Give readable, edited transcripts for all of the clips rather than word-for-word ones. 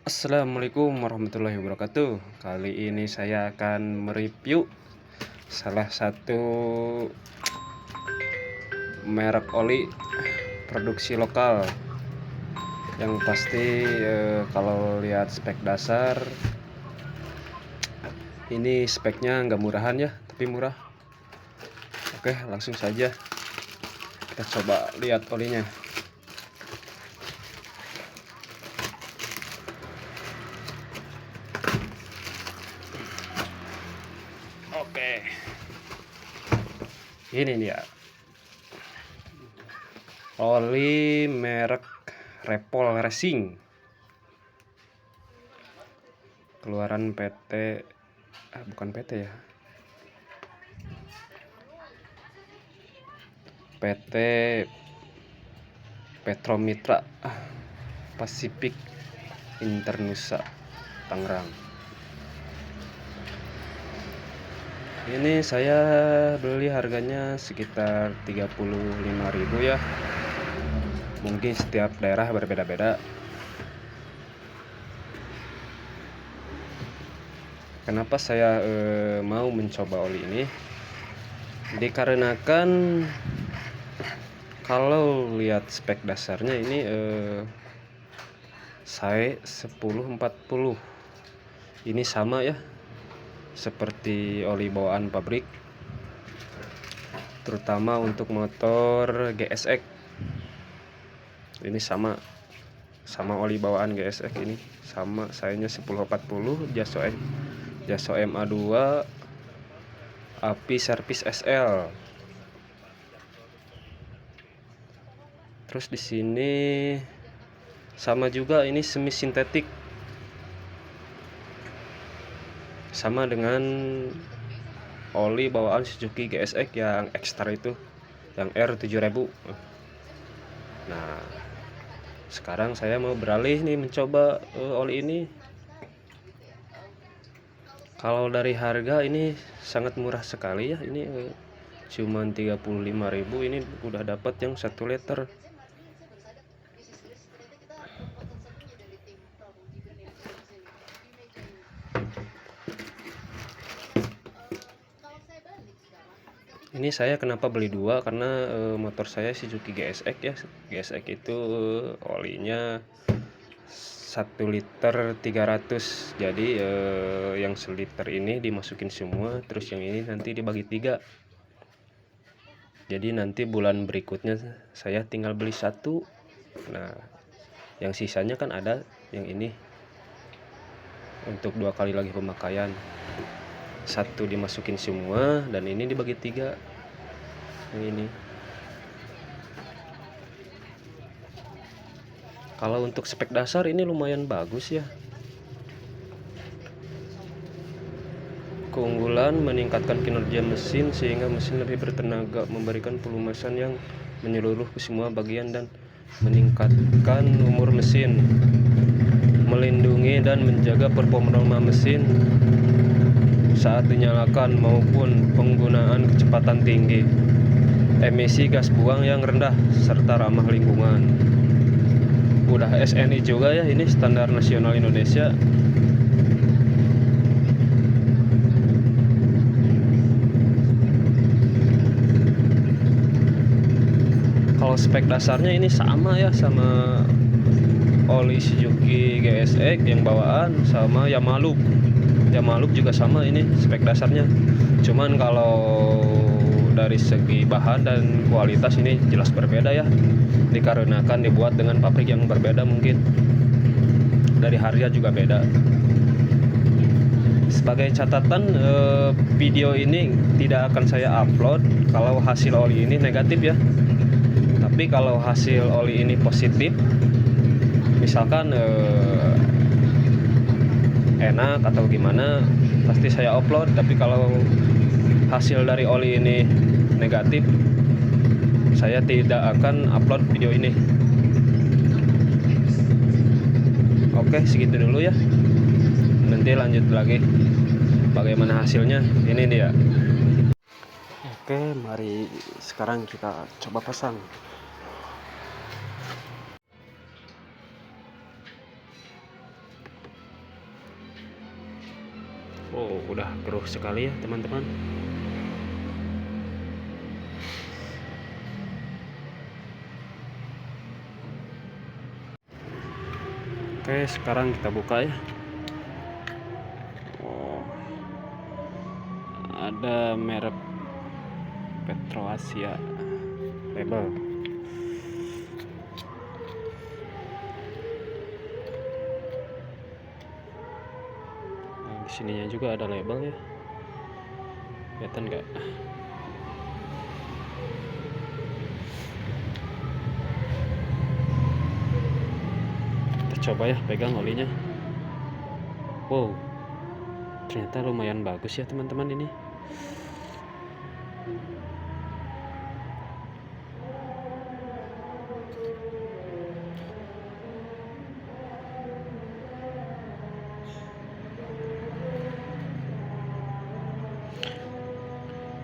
Assalamualaikum warahmatullahi wabarakatuh. Kali ini saya akan mereview salah satu merek oli produksi lokal yang pasti kalau lihat spek dasar ini speknya nggak murahan ya, tapi murah. Oke, langsung saja kita coba lihat olinya. Oke, ini dia oli merek Repol Racing, keluaran PT bukan PT ya, PT Petromitra Pasifik Internusa Tangerang. Ini saya beli harganya sekitar 35.000 ya. Mungkin setiap daerah berbeda-beda. Kenapa saya mau mencoba oli ini? Dikarenakan kalau lihat spek dasarnya ini SAE 1040 ini sama ya seperti oli bawaan pabrik, terutama untuk motor GSX. Ini sama oli bawaan GSX, ini sama SAE-nya 1040, Jaso MA2, API Servis SL. Terus di sini sama juga, ini semi sintetik, sama dengan oli bawaan Suzuki GSX yang ekstra itu, yang R7000. Nah, sekarang saya mau beralih nih mencoba oli ini. Kalau dari harga ini sangat murah sekali ya, ini cuman 35.000, ini udah dapat yang 1 liter. Ini saya kenapa beli dua, karena motor saya Suzuki GSX ya. GSX itu olinya 1 liter 300. Jadi yang seliter ini dimasukin semua, terus yang ini nanti dibagi 3. Jadi nanti bulan berikutnya saya tinggal beli 1. Nah, yang sisanya kan ada yang ini untuk 2 kali lagi pemakaian. 1 dimasukin semua dan ini dibagi 3. Yang ini. Kalau untuk spek dasar ini lumayan bagus ya. Keunggulan meningkatkan kinerja mesin sehingga mesin lebih bertenaga, memberikan pelumasan yang menyeluruh ke semua bagian dan meningkatkan umur mesin, melindungi dan menjaga performa mesin saat dinyalakan maupun penggunaan kecepatan tinggi, emisi gas buang yang rendah, serta ramah lingkungan. Udah SNI juga ya, ini standar nasional Indonesia. Kalau spek dasarnya ini sama ya, sama oli Suzuki GSX yang bawaan, sama Yamaluk juga sama ini spek dasarnya. Cuman kalau dari segi bahan dan kualitas ini jelas berbeda ya, dikarenakan dibuat dengan pabrik yang berbeda, mungkin dari harga juga beda. Sebagai catatan, video ini tidak akan saya upload kalau hasil oli ini negatif ya. Tapi kalau hasil oli ini positif, misalkan enak atau gimana, pasti saya upload. Tapi kalau hasil dari oli ini negatif, saya tidak akan upload video ini. Oke, segitu dulu ya, nanti lanjut lagi bagaimana hasilnya. Ini dia. Oke, mari sekarang kita coba pasang. Oh, udah keruh sekali ya teman-teman. Oke, sekarang kita buka ya. Oh, ada merek Petro Asia label. Nah, di sininya juga ada label ya. Kelihatan nggak? Kita coba ya pegang olinya. Wow, ternyata lumayan bagus ya teman-teman ini.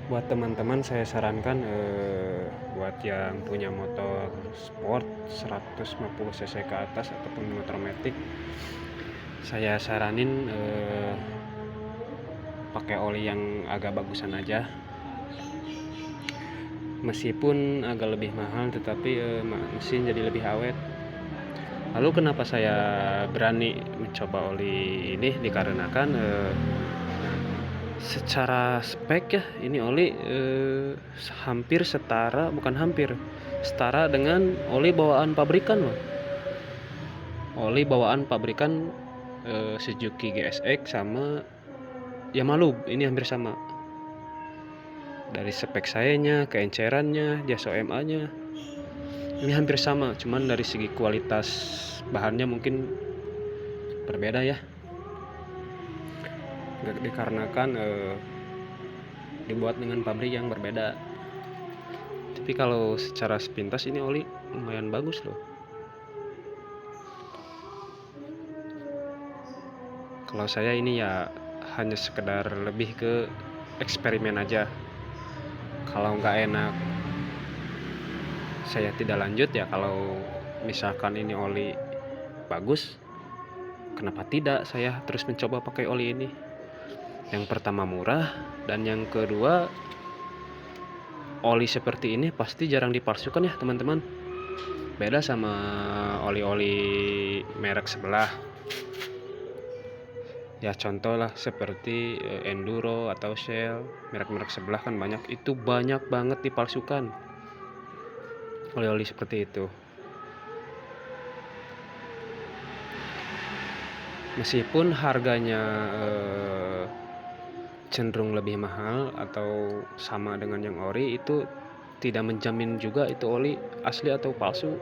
Buat teman-teman saya sarankan buat yang punya motor sport 150 cc ke atas ataupun motor matic, saya saranin pakai oli yang agak bagusan aja. Meskipun agak lebih mahal tetapi mesin jadi lebih awet. Lalu kenapa saya berani mencoba oli ini, dikarenakan secara spek ya ini oli hampir setara, bukan hampir, setara dengan oli bawaan pabrikan loh. Oli bawaan pabrikan Suzuki GSX sama Yamaha ini hampir sama. Dari spek sayanya, keencerannya, jas OMA nya ini hampir sama, cuman dari segi kualitas bahannya mungkin berbeda ya. Dikarenakan dibuat dengan pabrik yang berbeda. Tapi kalau secara sepintas ini oli lumayan bagus loh. Kalau saya ini ya hanya sekedar lebih ke eksperimen aja. Kalau nggak enak saya tidak lanjut ya. Kalau misalkan ini oli bagus, kenapa tidak saya terus mencoba pakai oli ini. Yang pertama murah, dan yang kedua oli seperti ini pasti jarang dipalsukan ya teman-teman. Beda sama oli-oli merek sebelah. Ya contoh lah seperti Enduro atau Shell, merek-merek sebelah kan banyak, itu banyak banget dipalsukan oli-oli seperti itu. Meskipun harganya cenderung lebih mahal atau sama dengan yang ori, itu tidak menjamin juga itu oli asli atau palsu.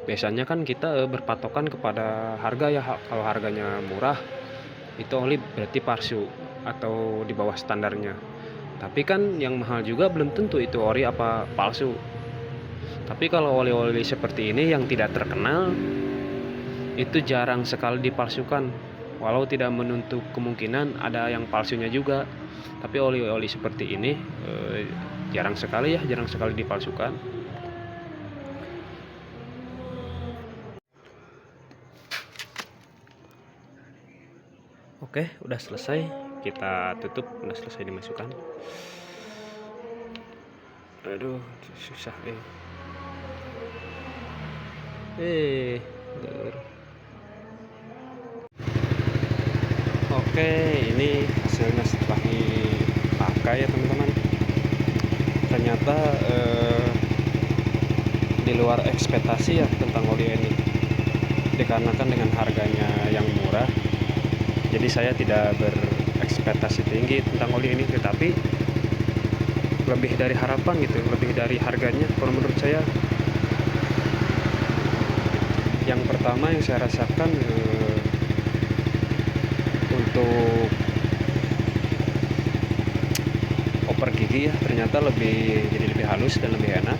Biasanya kan kita berpatokan kepada harga ya. Kalau harganya murah itu oli berarti palsu atau di bawah standarnya. Tapi kan yang mahal juga belum tentu itu ori apa palsu. Tapi kalau oli-oli seperti ini yang tidak terkenal itu jarang sekali dipalsukan. Walau tidak menutup kemungkinan ada yang palsunya juga. Tapi oli-oli seperti ini jarang sekali dipalsukan. Oke, udah selesai. Kita tutup, udah selesai dimasukkan. Aduh, susah Oke, ini hasilnya setelah dipakai ya teman-teman. Ternyata di luar ekspektasi ya tentang oli ini. Dikarenakan dengan harganya yang murah, jadi saya tidak berekspektasi tinggi tentang oli ini, tetapi lebih dari harapan gitu, lebih dari harganya kalau menurut saya. Yang pertama yang saya rasakan untuk oper gigi ya, ternyata jadi lebih halus dan lebih enak.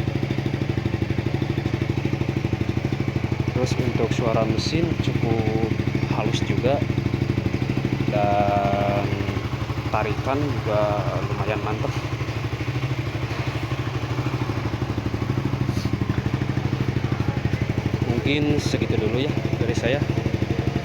Terus untuk suara mesin cukup halus juga, dan tarikan juga lumayan mantap. Mungkin segitu dulu ya dari saya.